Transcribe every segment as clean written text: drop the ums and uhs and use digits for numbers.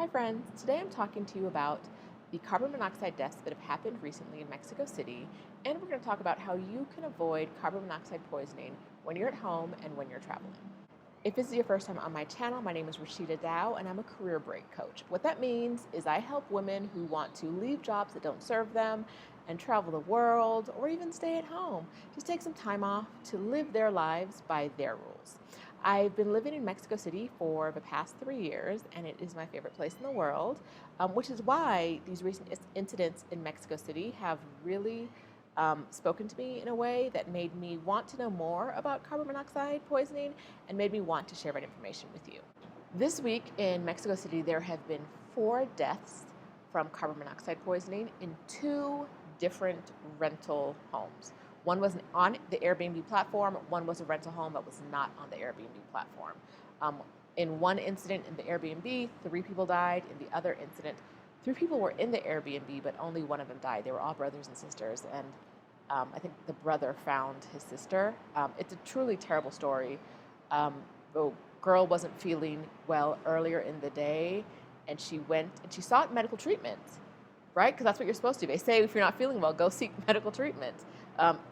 Hi friends, today I'm talking to you about the carbon monoxide deaths that have happened recently in Mexico City, and we're going to talk about how you can avoid carbon monoxide poisoning when you're at home and when you're traveling. If this is your first time on my channel, my name is Roshida Dowe and I'm a career break coach. What that means is I help women who want to leave jobs that don't serve them and travel the world or even stay at home. Just take some time off to live their lives by their rules. I've been living in Mexico City for the past 3 years, and it is my favorite place in the world, which is why these recent incidents in Mexico City have really spoken to me in a way that made me want to know more about carbon monoxide poisoning and made me want to share that information with you. This week in Mexico City, there have been 4 deaths from carbon monoxide poisoning in 2 different rental homes. One was on the Airbnb platform, one was a rental home that was not on the Airbnb platform. In one incident in the Airbnb, 3 people died. In the other incident, 3 people were in the Airbnb, but only one of them died. They were all brothers and sisters, and I think the brother found his sister. It's a truly terrible story. The girl wasn't feeling well earlier in the day, and she went and she sought medical treatment, right? Because that's what you're supposed to do. They say if you're not feeling well, go seek medical treatment.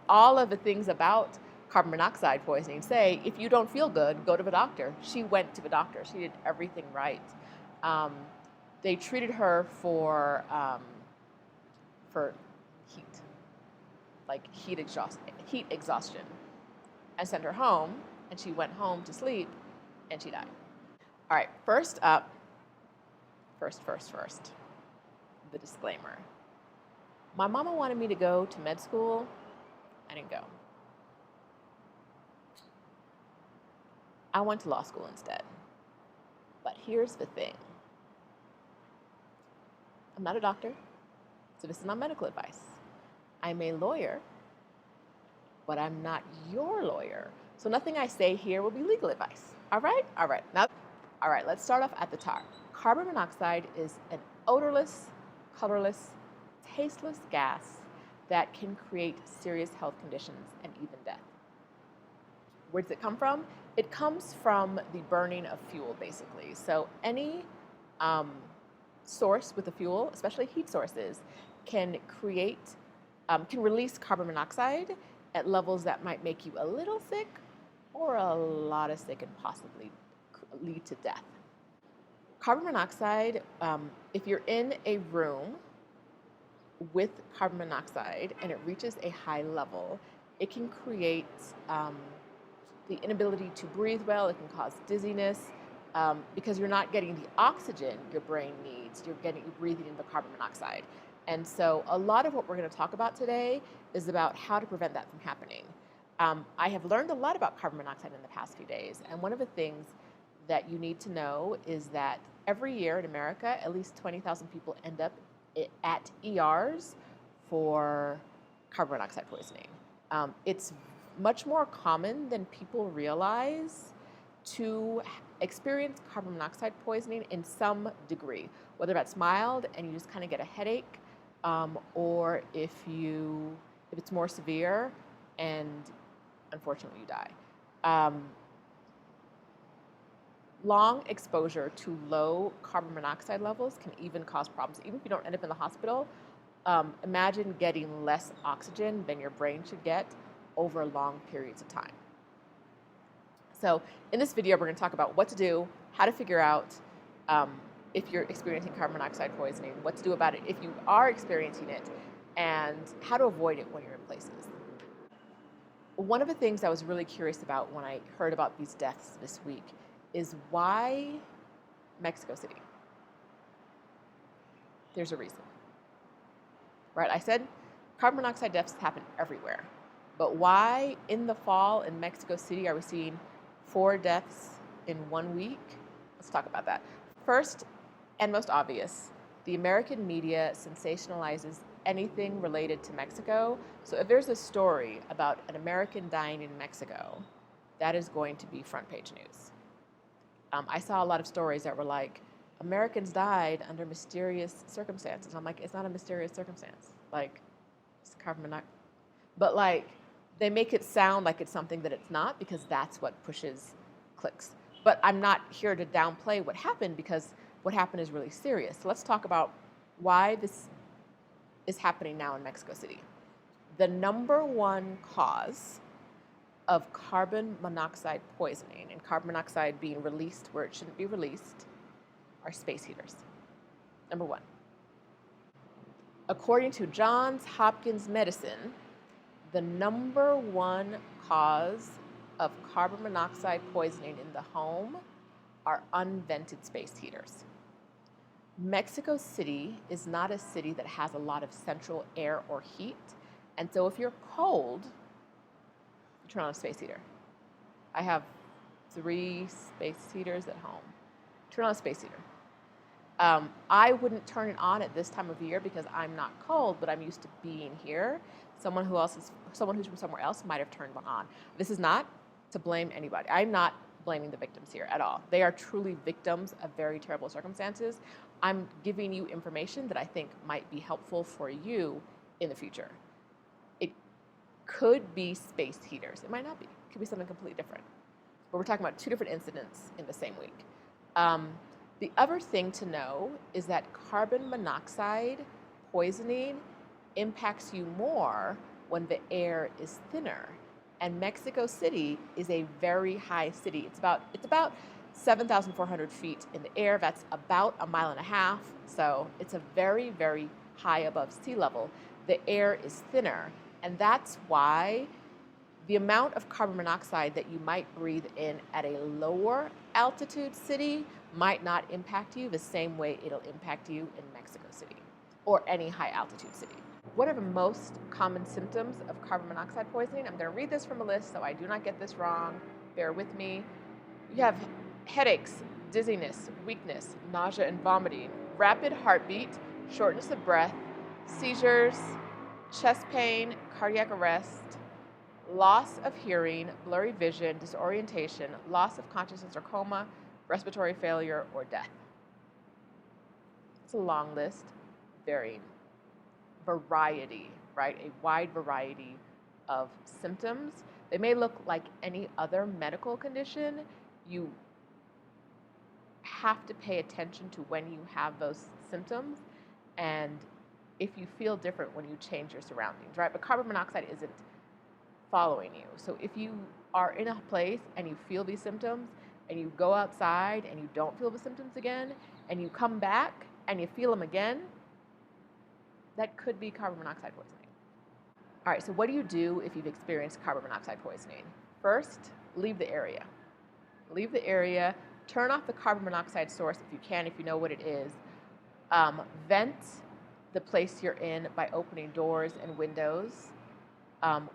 All of the things about carbon monoxide poisoning say if you don't feel good, go to the doctor. She went to the doctor. She did everything right. They treated her for heat, like heat exhaustion, and sent her home. And she went home to sleep, and she died. All right, first up, first, the disclaimer. My mama wanted me to go to med school. I didn't go. I went to law school instead. But here's the thing. I'm not a doctor, so this is not medical advice. I'm a lawyer, but I'm not your lawyer. So nothing I say here will be legal advice. All right? All right, let's start off at the top. Carbon monoxide is an odorless, colorless, tasteless gas that can create serious health conditions and even death. Where does it come from? It comes from the burning of fuel, basically. So any source with a fuel, especially heat sources, can release carbon monoxide at levels that might make you a little sick or a lot of sick and possibly lead to death. Carbon monoxide, if you're in a room with carbon monoxide and it reaches a high level, it can create the inability to breathe well. It can cause dizziness because you're not getting the oxygen your brain needs. You're breathing in the carbon monoxide. And so a lot of what we're going to talk about today is about how to prevent that from happening. I have learned a lot about carbon monoxide in the past few days, and one of the things that you need to know is that every year in America, at least 20,000 people end up at ERs for carbon monoxide poisoning. It's much more common than people realize to experience carbon monoxide poisoning in some degree, whether that's mild and you just kind of get a headache, or if it's more severe and unfortunately you die. Long exposure to low carbon monoxide levels can even cause problems. Even if you don't end up in the hospital, imagine getting less oxygen than your brain should get over long periods of time. So in this video, we're going to talk about what to do, how to figure out if you're experiencing carbon monoxide poisoning, what to do about it if you are experiencing it, and how to avoid it when you're in places. One of the things I was really curious about when I heard about these deaths this week is why Mexico City? There's a reason. Right? I said carbon monoxide deaths happen everywhere. But why in the fall in Mexico City are we seeing 4 deaths in 1 week? Let's talk about that. First and most obvious, the American media sensationalizes anything related to Mexico. So if there's a story about an American dying in Mexico, that is going to be front page news. I saw a lot of stories that were like, Americans died under mysterious circumstances. I'm like, it's not a mysterious circumstance. Like, it's carbon monoxide. But like, they make it sound like it's something that it's not because that's what pushes clicks. But I'm not here to downplay what happened because what happened is really serious. So let's talk about why this is happening now in Mexico City. The number one cause of carbon monoxide poisoning, and carbon monoxide being released where it shouldn't be released, are space heaters. Number one. According to Johns Hopkins Medicine, the number one cause of carbon monoxide poisoning in the home are unvented space heaters. Mexico City is not a city that has a lot of central air or heat, and so if you're cold, you turn on a space heater. I have 3 space heaters at home. Turn on a space heater. I wouldn't turn it on at this time of year because I'm not cold, but I'm used to being here. Someone who's from somewhere else might have turned one on. This is not to blame anybody. I'm not blaming the victims here at all. They are truly victims of very terrible circumstances. I'm giving you information that I think might be helpful for you in the future. It could be space heaters. It might not be. It could be something completely different. But we're talking about 2 different incidents in the same week. The other thing to know is that carbon monoxide poisoning impacts you more when the air is thinner. And Mexico City is a very high city. It's about 7,400 feet in the air. That's about 1.5 miles. So it's a very, very high above sea level. The air is thinner. And that's why the amount of carbon monoxide that you might breathe in at a lower altitude city might not impact you the same way it'll impact you in Mexico City or any high altitude city. What are the most common symptoms of carbon monoxide poisoning? I'm going to read this from a list so I do not get this wrong. Bear with me. You have headaches, dizziness, weakness, nausea and vomiting, rapid heartbeat, shortness of breath, seizures, chest pain, cardiac arrest, loss of hearing, blurry vision, disorientation, loss of consciousness or coma, respiratory failure, or death. It's a long list, varying variety, right? A wide variety of symptoms. They may look like any other medical condition. You have to pay attention to when you have those symptoms and if you feel different when you change your surroundings, right? But carbon monoxide isn't following you. So if you are in a place and you feel these symptoms and you go outside and you don't feel the symptoms again and you come back and you feel them again, that could be carbon monoxide poisoning. All right, so what do you do if you've experienced carbon monoxide poisoning? First, leave the area. Leave the area, turn off the carbon monoxide source if you can, if you know what it is. Vent the place you're in by opening doors and windows.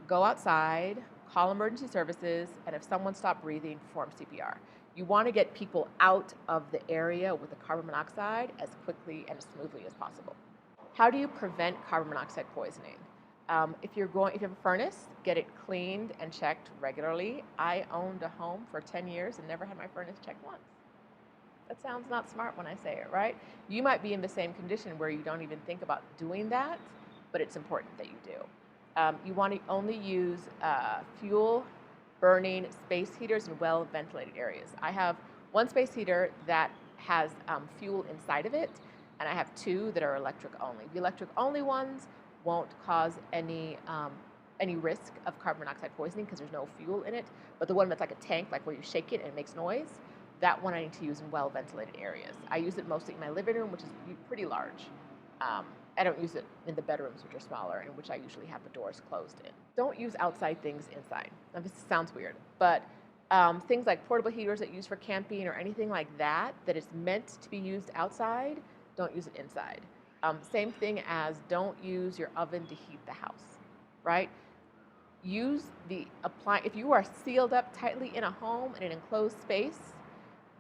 Go outside, call emergency services, and if someone stopped breathing, perform CPR. You want to get people out of the area with the carbon monoxide as quickly and as smoothly as possible. How do you prevent carbon monoxide poisoning? If you have a furnace, get it cleaned and checked regularly. I owned a home for 10 years and never had my furnace checked once. That sounds not smart when I say it, right? You might be in the same condition where you don't even think about doing that, but it's important that you do. You want to only use fuel-burning space heaters in well-ventilated areas. I have one space heater that has fuel inside of it, and I have 2 that are electric only. The electric only ones won't cause any risk of carbon monoxide poisoning because there's no fuel in it, but the one that's like a tank, like where you shake it and it makes noise, that one I need to use in well-ventilated areas. I use it mostly in my living room, which is pretty large. I don't use it in the bedrooms, which are smaller, and which I usually have the doors closed in. Don't use outside things inside. Now, this sounds weird, but things like portable heaters that you use for camping or anything like that that is meant to be used outside, don't use it inside. Same thing as don't use your oven to heat the house, right? Use the if you are sealed up tightly in a home in an enclosed space,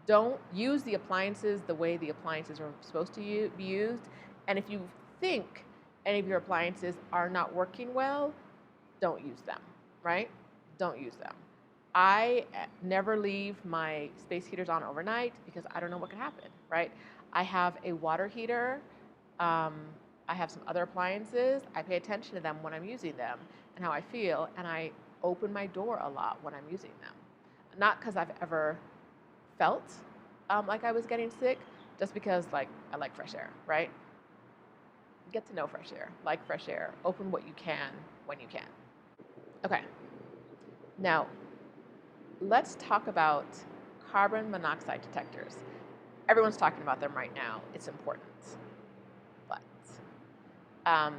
don't use the appliances the way the appliances are supposed to be used. And if you think any of your appliances are not working well, don't use them, right? Don't use them. I never leave my space heaters on overnight because I don't know what could happen, right? I have a water heater. I have some other appliances. I pay attention to them when I'm using them and how I feel, and I open my door a lot when I'm using them. Not because I've ever felt like I was getting sick, just because like I like fresh air, right? Get to know fresh air, like fresh air, open what you can when you can. Okay, now let's talk about carbon monoxide detectors. Everyone's talking about them right now. It's important. But um,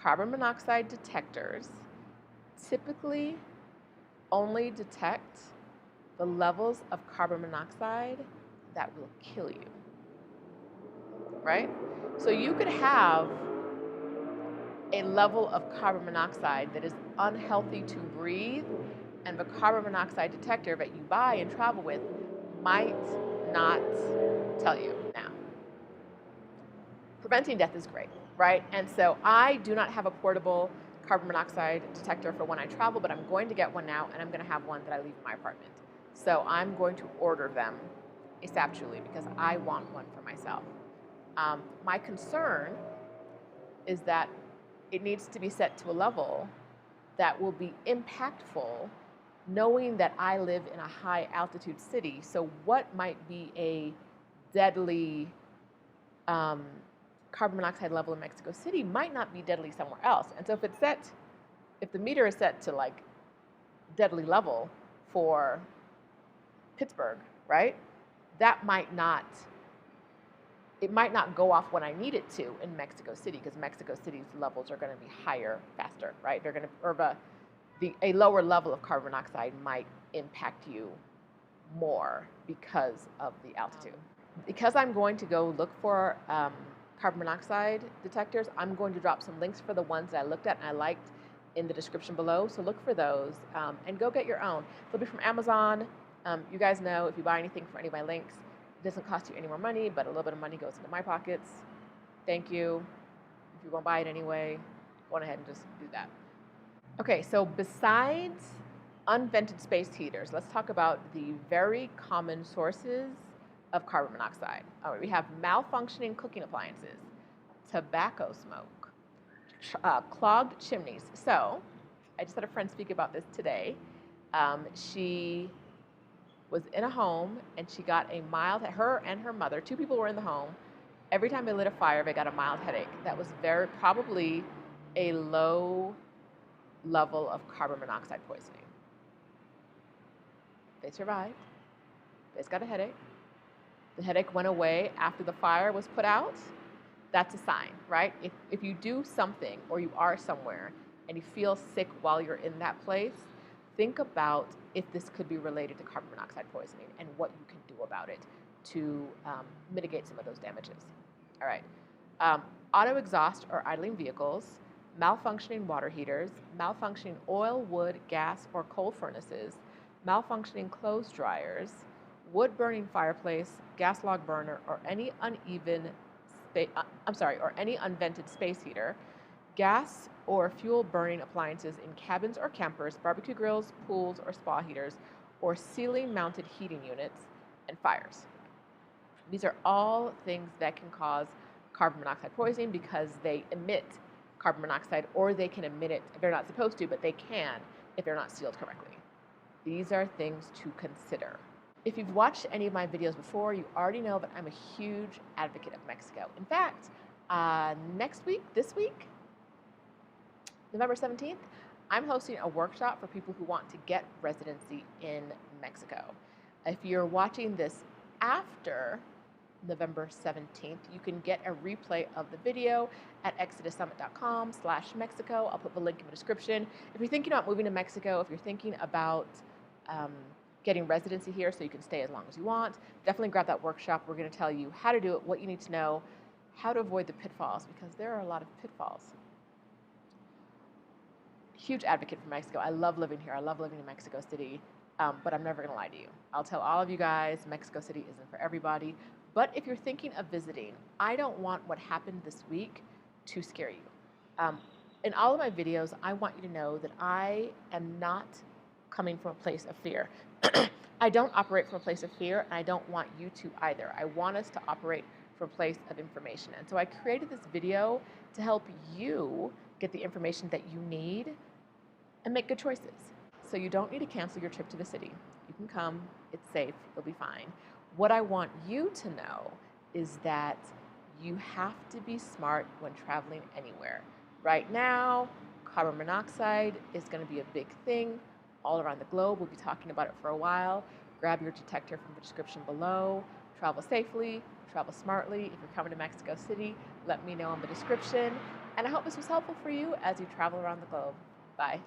carbon monoxide detectors typically only detect the levels of carbon monoxide that will kill you, right? So you could have a level of carbon monoxide that is unhealthy to breathe, and the carbon monoxide detector that you buy and travel with might not tell you. Now, preventing death is great, right? And so I do not have a portable carbon monoxide detector for when I travel, but I'm going to get one now, and I'm going to have one that I leave in my apartment. So I'm going to order them asaptually because I want one for myself. My concern is that it needs to be set to a level that will be impactful, knowing that I live in a high altitude city. So what might be a deadly carbon monoxide level in Mexico City might not be deadly somewhere else. And so if the meter is set to like deadly level for Pittsburgh, right? It might not go off when I need it to in Mexico City, because Mexico City's levels are going to be higher faster, right? They're going to, or a lower level of carbon monoxide might impact you more because of the altitude. Because I'm going to go look for carbon monoxide detectors, I'm going to drop some links for the ones that I looked at and I liked in the description below. So look for those and go get your own. They'll be from Amazon. You guys know if you buy anything from any of my links, it doesn't cost you any more money, but a little bit of money goes into my pockets. Thank you. If you're going to buy it anyway, go on ahead and just do that. Okay, so besides unvented space heaters, let's talk about the very common sources of carbon monoxide. All right, we have malfunctioning cooking appliances, tobacco smoke, clogged chimneys. So I just had a friend speak about this today. She was in a home and she got a mild, her and her mother, two people were in the home. Every time they lit a fire, they got a mild headache. That was probably a low level of carbon monoxide poisoning. They survived. They just got a headache. The headache went away after the fire was put out. That's a sign, right? If you do something or you are somewhere and you feel sick while you're in that place, think about if this could be related to carbon monoxide poisoning and what you can do about it to mitigate some of those damages. All right. Auto exhaust or idling vehicles, malfunctioning water heaters, malfunctioning oil, wood, gas, or coal furnaces, malfunctioning clothes dryers, wood-burning fireplace, gas log burner, or any unvented space heater, gas or fuel-burning appliances in cabins or campers, barbecue grills, pools, or spa heaters, or ceiling-mounted heating units, and fires. These are all things that can cause carbon monoxide poisoning because they emit carbon monoxide, or they can emit it if they're not supposed to, but they can if they're not sealed correctly. These are things to consider. If you've watched any of my videos before, you already know that I'm a huge advocate of Mexico. In fact, this week, November 17th, I'm hosting a workshop for people who want to get residency in Mexico. If you're watching this after November 17th, you can get a replay of the video at exodussummit.com/Mexico. I'll put the link in the description. If you're thinking about moving to Mexico, if you're thinking about getting residency here so you can stay as long as you want, definitely grab that workshop. We're going to tell you how to do it, what you need to know, how to avoid the pitfalls, because there are a lot of pitfalls. Huge advocate for Mexico. I love living here. I love living in Mexico City, but I'm never going to lie to you. I'll tell all of you guys, Mexico City isn't for everybody. But if you're thinking of visiting, I don't want what happened this week to scare you. In all of my videos, I want you to know that I am not coming from a place of fear. I don't operate from a place of fear, and I don't want you to either. I want us to operate from a place of information. And so I created this video to help you get the information that you need and make good choices. So you don't need to cancel your trip to the city. You can come, it's safe, you'll be fine. What I want you to know is that you have to be smart when traveling anywhere. Right now, carbon monoxide is going to be a big thing all around the globe. We'll be talking about it for a while. Grab your detector from the description below. Travel safely, travel smartly. If you're coming to Mexico City, let me know in the description. And I hope this was helpful for you as you travel around the globe. Bye.